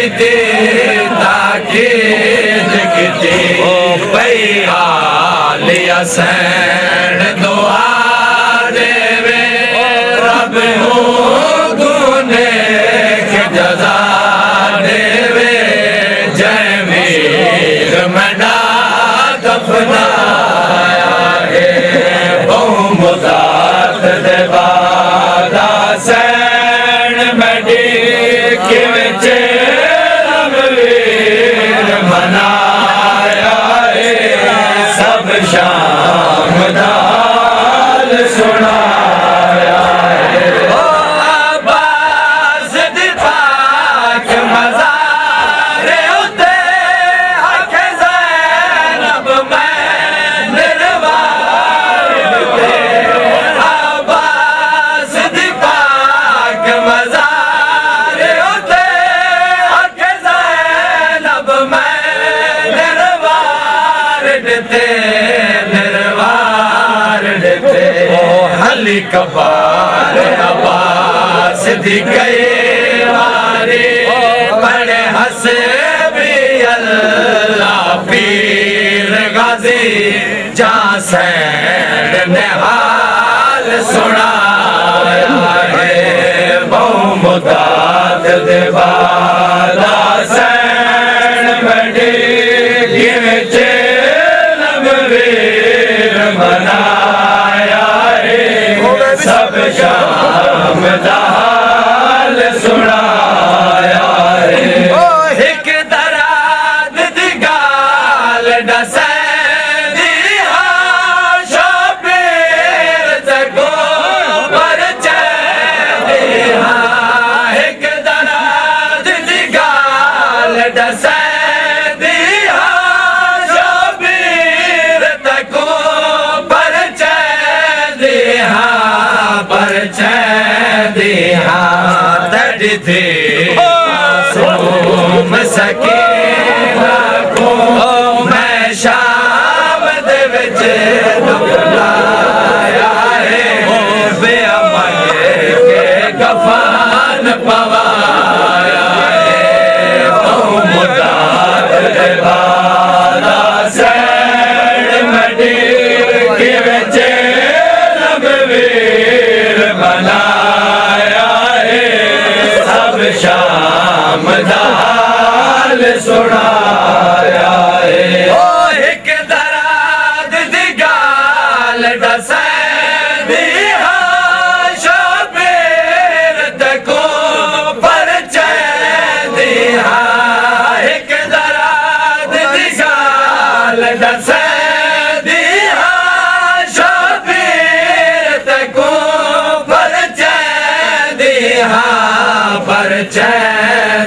किते ताकीद किते भई आले हसैन दुआ देवे रब गुने के जजा देवे जय वीर मना दफनाया है बहुमुदात दे बादा सैन मडी के विच रब वीर मनाया है सब शाम दा हाल सुनाया है ओ अब्बास दी पाक मज़ारे उते हक ज़ैनब मैं निर्वार ते अब्बास दी पाक मज़ारे उते हक ज़ैनब मैं निर्वार ते हली कबार अब्बास दी गए वारे बड़े हंसे भी अल्लाह पीर गाजी जा सैन ने हाल सुनाया है बहुमुदात दे बादा सैन बड़ी विच रब वीर मनाया सब शाम दा हाल सुनाया है एक दराद दी गाल दसे दी शबीर जगो परचे दी एक दराद दी गाल दसे दी शबीर तको परचे दी परचे दिया दर्द थे मासूम सकीना को मैं शाम दे विच दुलाया है बेअमन के कफन पवाया है बहुमुदात दे बादा सैन मडी के विच रब वीर मनाया है सब शाम दा हाल सुनाया है ओ एक दराद दी गाल दसे दी शबीर तको परचे दिया एक दराद दी गाल दसे परचे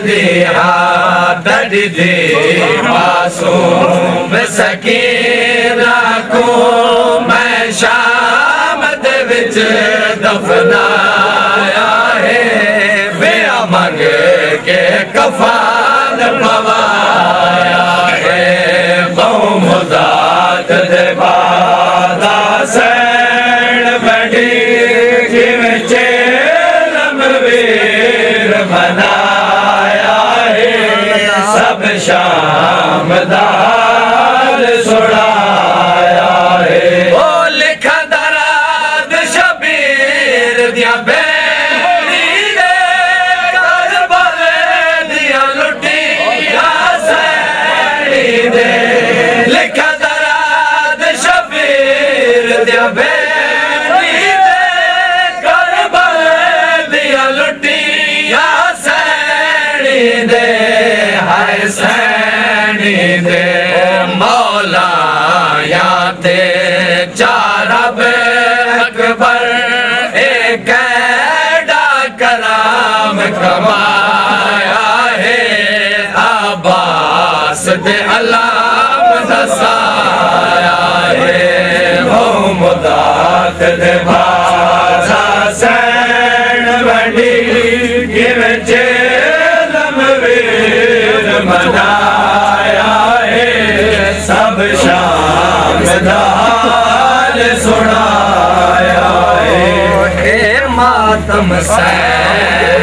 दिया दर्द दे मासूम सकीना को मैं शाम दे विच दफनाया है बेअमन के कफन पवाया है बहुमुदात दे बादा सैन बड़ी के विच मनाया है सब शाम दा हाल सुनाया है ओ लिखा दराद शबीर दिया बेड़ी दे करबल दिया लुटिया सैनी दे लिखा दराद शबीर दिया बेड़ी दे करबल दिया लुटिया दे हाय सैनी दे मौला या ते चारब अकबर एक कराम कमाया है अब्बास दे अलाम दसाया है बहुमुदात दे बादा सैन बड़ी के विच मनाया है सब शाम दा हाल सुनाया है मातम सैन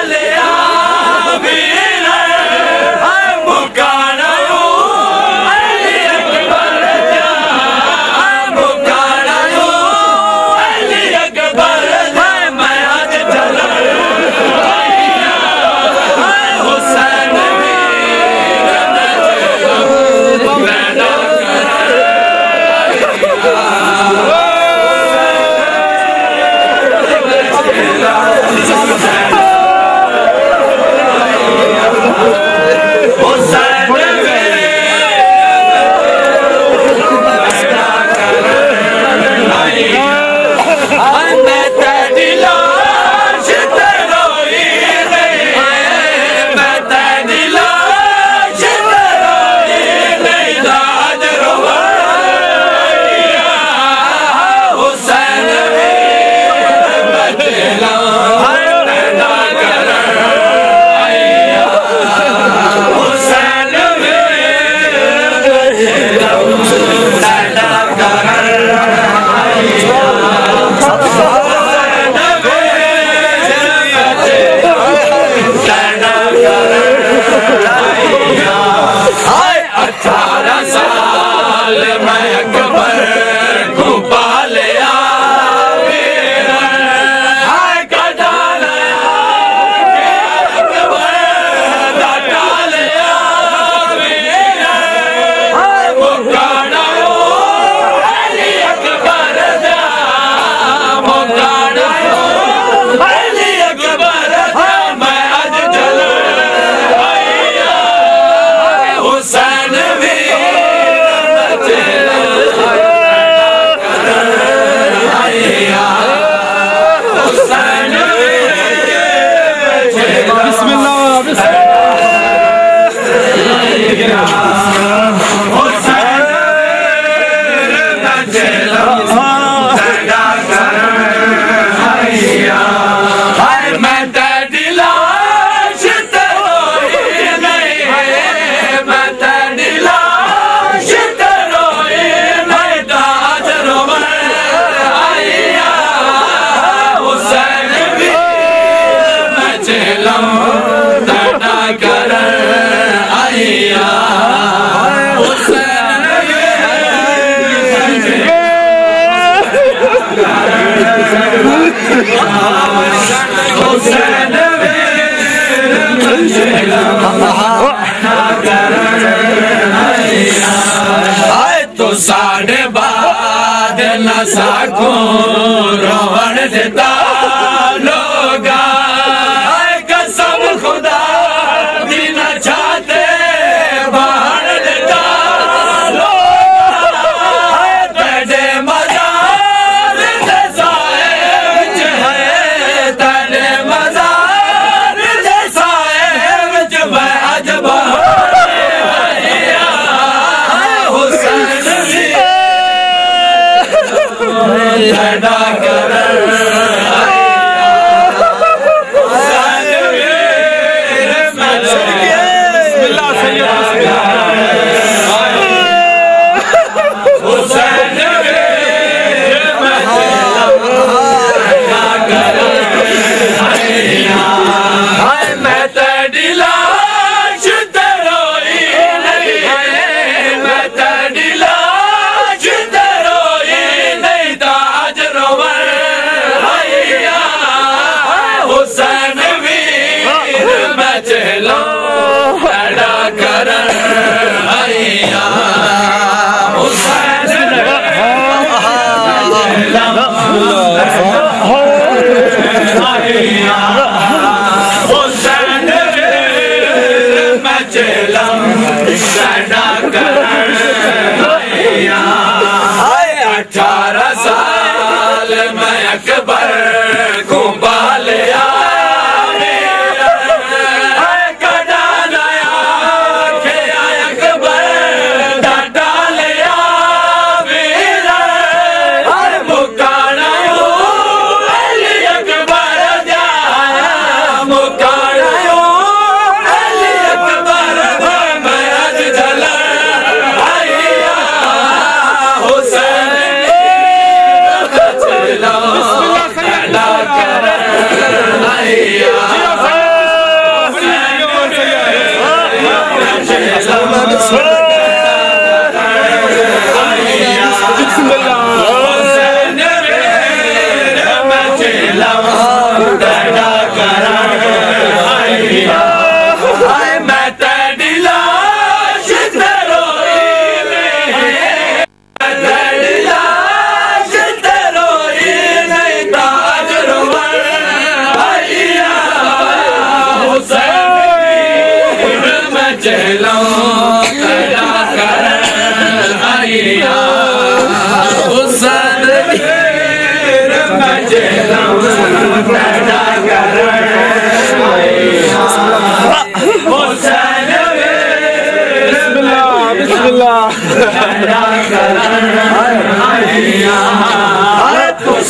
को रोवण देता लोगा कसम खुदा भी न चाहते बाहर देता लोगा तेरे मजार जैसा है तेरे मजार जैसा है अजब पैदा कर अकबर को बालिया कडालया के अकबर डालिया मेरा मुकाना अली अकबर जाया मुकाना अली अकबर मैं आज झला आया हुसैन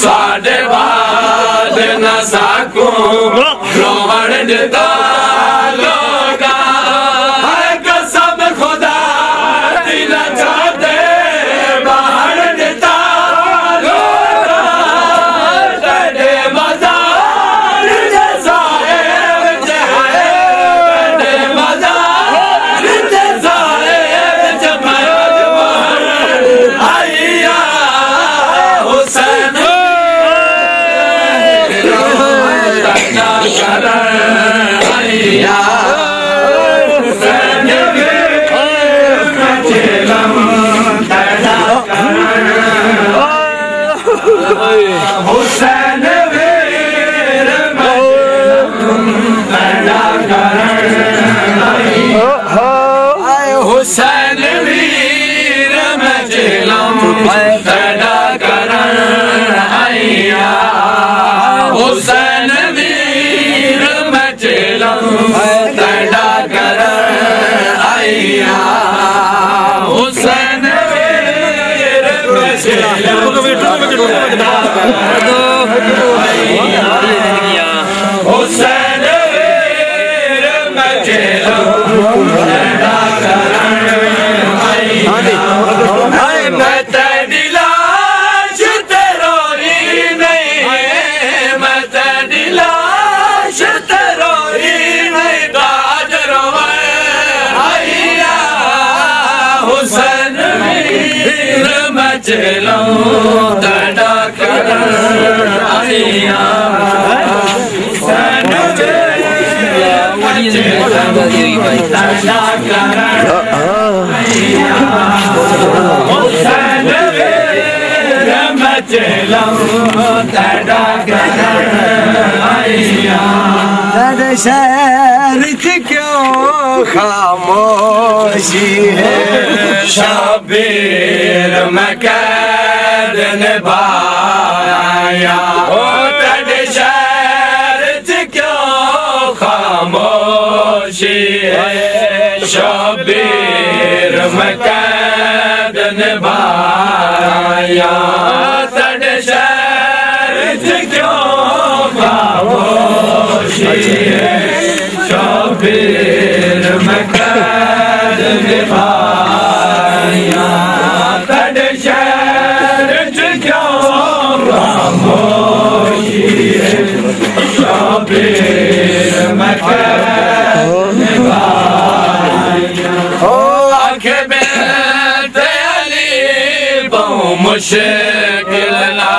साढ़े बाद न साको रोवण देता लोगा कसम खुदा दिल चाहते बाहर देता लोगा तेरे मजार जैसा है तेरे मजार जैसा है जब आइया हुसैन हुसैन वीर हुसैन वीर मजलम पैदा करन आया हुसैन वीर मजलम पैदा करन आया हुसैन वीर मजलम हुसैन वीर मजलम पैदा करन आया मैं तेरी लाश तेरोई नहीं मैं तेरी लाश तेरोई नहीं ताज रोवण आया हुसैन वीर मजलम पैदा करन आया हुसैन चलम तेरा तेरे शहर क्यों खामोशी है शबीर में कैद निभाया तेरे शहर क्यों खामोशी है शबीर में कैद निभाया तेरे शहर क्यों खामोशी है शबीर में कैद निभाया तेरे शहर क्यों खामोशी है शबीर में कैद निभाया आंखें बेते अली बहु मुश्किल ना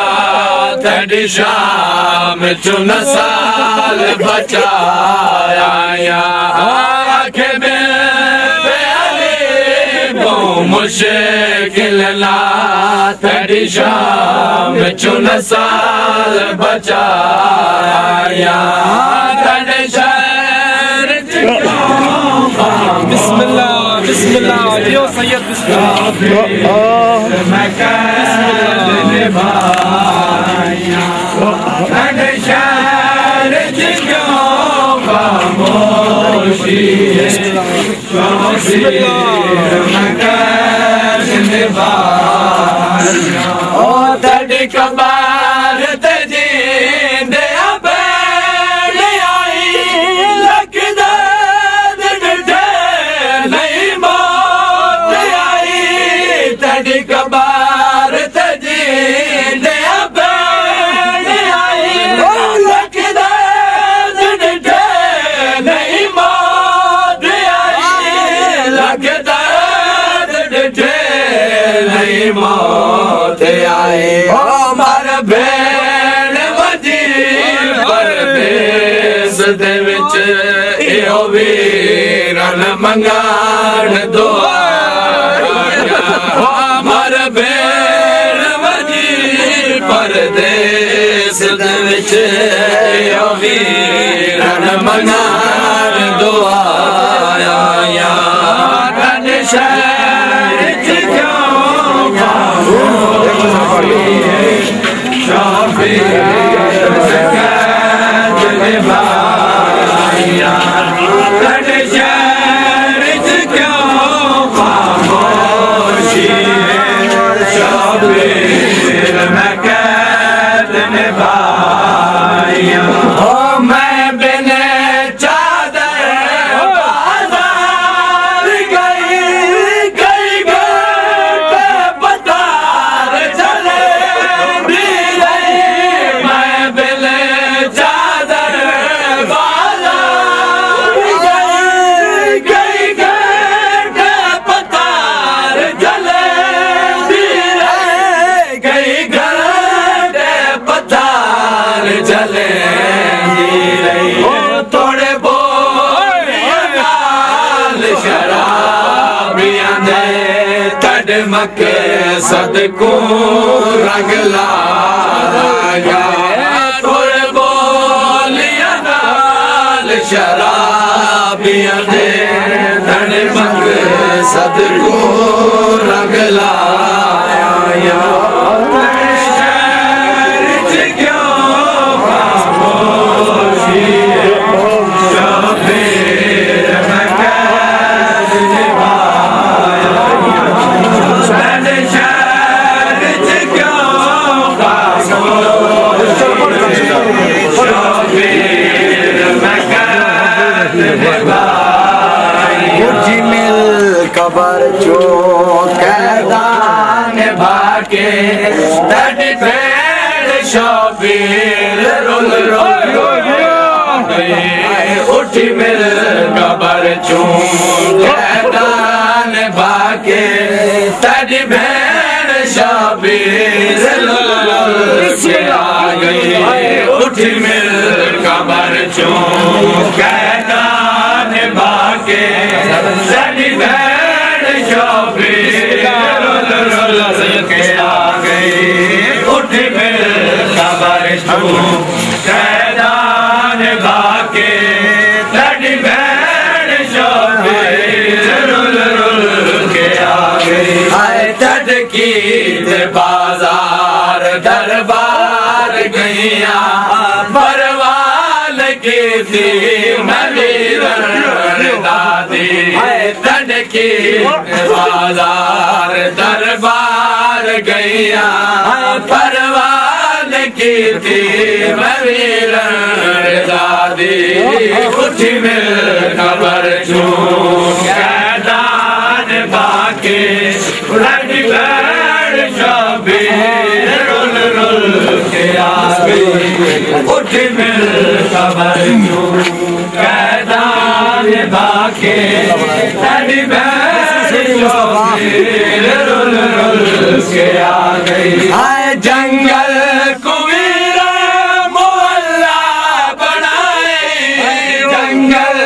तेरी शाम चुन साल बचाया आंखें बेते अली बहु मुश्किल ना तेरी शाम चुन साल बचाया तेरे शहर बिस्मिल्लाह बिस्मिल्लाह यो सैयद बिस्मिल्लाह मैं निभाया तेरे शहर क्यों खामोशी है मैं निभाया ओ तेरी कबार तेरी दे कबार तजी दे बैठ आई लगदा डे नहीं मौत आई लगदा डे नहीं मौत आई ओ मर भेड़ वजी परदेस दे विच इहो वीरन मंगाण दुआ मर भेड़ वजी परदेस दे विच इहो वीरन मंगाण दुआया तेरे शहर क्यों खामोशी है शबीर में कैद निभाया तेरे शहर क्यों खामोशी शबीर में कैद निभाया हो मैं बिना चादर बाजार गई पतार चले भी रही मैं बिना चादर बाजार गई पतार चले चले थोड़े बोल शराबियां दे तड़मक सदको रंग लाया थोड़े बोलिया नाल शराबियां दे तड़मक सदको रंग लाया कबर चो कैदान भाके तड़ी भेड़ शबीर रुल उठी मिल कबर चो कैदान भाके तड़ी भेड़ शबीर रुल आ गई उठी मिल कबर चो कैदान भाके तड़ी भेड़ शबीर रुल के आ गई उठी कैदान बाके तड़ी बहन शबीर रुल रुल के आ गई हाय तड़की बाजार दरबार गैया परवान की थी मवीरन दादी तड़की बाजार दरबार गैया परवान की थी मवीरन दादी उठी मिल खबर चूं कैदान बाके तड़ी बहन शबीर रुल रुल के आ गई उठ मिल खबर चूं कैदान बाके तड़ी बहन शबीर रुल रुल के आ गई हाय जंगल कुबीर मोहल्ला बनाए जंगल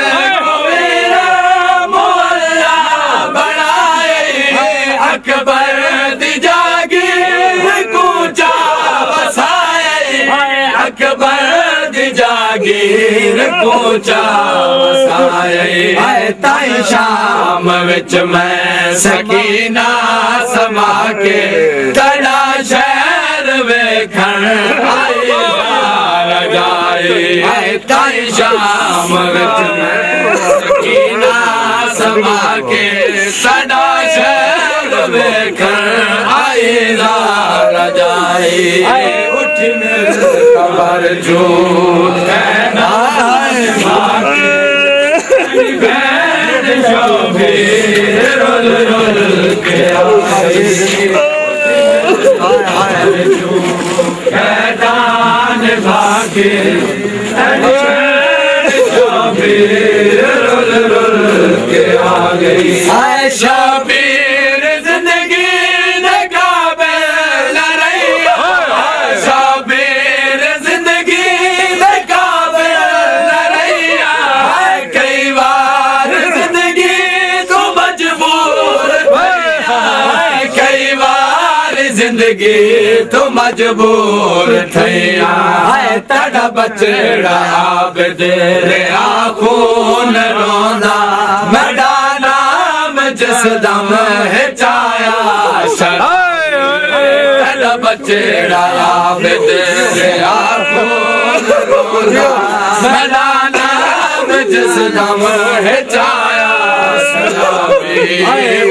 कुबीर मोहल्ला बनाए अकबर दी जागीर कूचा बसाए अकबर दी जागीर कूचा बसाए ताई शाम विच मैं सकीना समा के तड़ा शहर वेखण आई जाए ताई शाम विच मैं सकीना समा के तड़ा शहर वेखण आई जाए उठ मिल खबर जो कैदान बाके बहन शबीर रुल रुल के आ गई कैदान बाके बहन शबीर रुल रुल के आ गई हाय शबीर जिंदगी ने काबिल रही शबीर जिंदगी ने काबिल रही कई बार जिंदगी तो मजबूर कई बार जिंदगी तो मजबूर थैया तड़ा बचड़ा बेदे खून रोंदा मेरा नाम जिस दम है चाया तड़ा बचड़ा बेदे खून रोंदा मेरा नाम जिस दम है चाया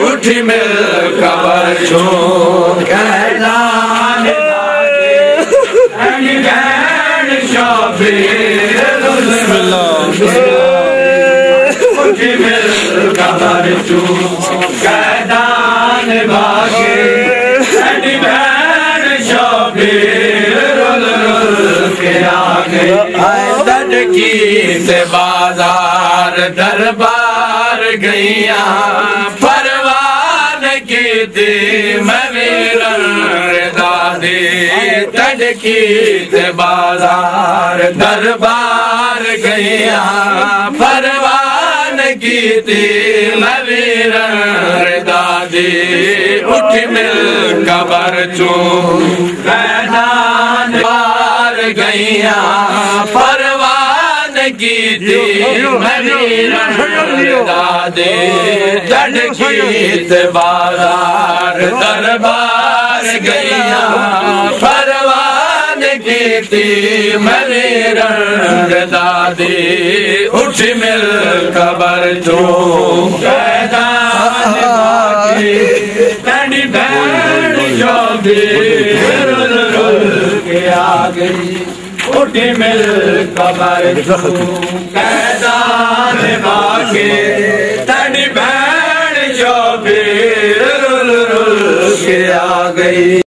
उठ मिल खबर चूं कैदान बहन शबीर रुल रुल उठ मिल खबर चूं कैदान बाके बहन शबीर रुल रुल के आ गई तड़की से बाजार दरबार गैया परवान की थी मवीरन दादी तड़की से बाजार दरबार गैया परवान की थी मवीरन दादी उठ मिल खबर चूं कैदान बार गैया परवान की थी मवीरन दादी तड़की से बाजार दरबार गैया परवान की थी मवीरन दादी उठ मिल खबर चूं कैदान बाके तड़ी बहन शबीर रुल रुल के आ गई उठ मिल खबर चूं कैदान बाके तड़ी बहन शबीर रुल रुल के आ गई।